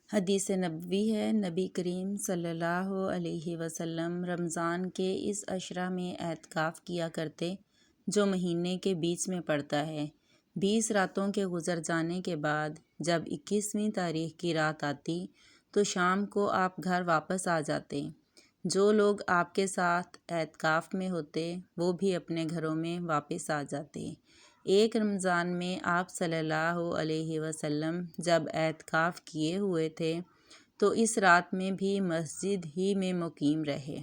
حدیث نبوی ہے، نبی کریم صلی اللہ علیہ وسلم رمضان کے اس عشرہ میں اعتکاف کیا کرتے جو مہینے کے بیچ میں پڑتا ہے۔ 20 راتوں کے گزر جانے کے بعد جب 21ویں تاریخ کی رات آتی تو شام کو آپ گھر واپس آ جاتے۔ جو لوگ آپ کے ساتھ اعتکاف میں ہوتے وہ بھی اپنے گھروں میں واپس آ جاتے۔ ایک رمضان میں آپ صلی اللہ علیہ وسلم جب اعتکاف کیے ہوئے تھے تو اس رات میں بھی مسجد ہی میں مقیم رہے،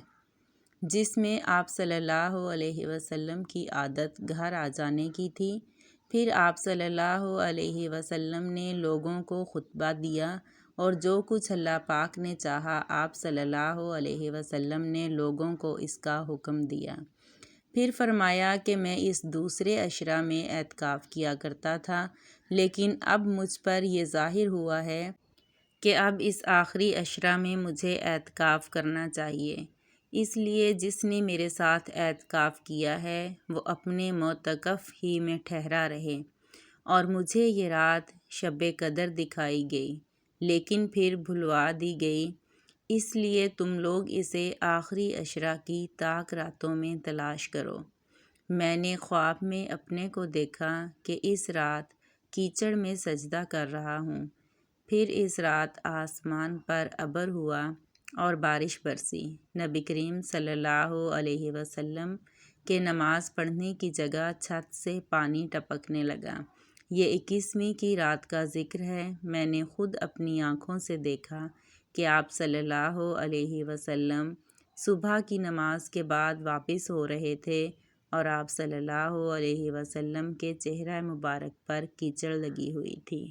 جس میں آپ صلی اللہ علیہ وسلم کی عادت گھر آ جانے کی تھی۔ پھر آپ صلی اللہ علیہ وسلم نے لوگوں کو خطبہ دیا اور جو کچھ اللہ پاک نے چاہا آپ صلی اللہ علیہ وسلم نے لوگوں کو اس کا حکم دیا۔ پھر فرمایا کہ میں اس دوسرے عشرہ میں اعتکاف کیا کرتا تھا، لیکن اب مجھ پر یہ ظاہر ہوا ہے کہ اب اس آخری عشرہ میں مجھے اعتکاف کرنا چاہیے۔ اس لیے جس نے میرے ساتھ اعتکاف کیا ہے وہ اپنے معتکف ہی میں ٹھہرا رہے۔ اور مجھے یہ رات شب قدر دکھائی گئی لیکن پھر بھلوا دی گئی، اس لیے تم لوگ اسے آخری عشرہ کی طاق راتوں میں تلاش کرو۔ میں نے خواب میں اپنے کو دیکھا کہ اس رات کیچڑ میں سجدہ کر رہا ہوں۔ پھر اس رات آسمان پر ابر ہوا اور بارش برسی۔ نبی کریم صلی اللہ علیہ وسلم کے نماز پڑھنے کی جگہ چھت سے پانی ٹپکنے لگا۔ یہ 21ویں کی رات کا ذکر ہے۔ میں نے خود اپنی آنکھوں سے دیکھا کہ آپ صلی اللہ علیہ وسلم صبح کی نماز کے بعد واپس ہو رہے تھے اور آپ صلی اللہ علیہ وسلم کے چہرہ مبارک پر کیچڑ لگی ہوئی تھی۔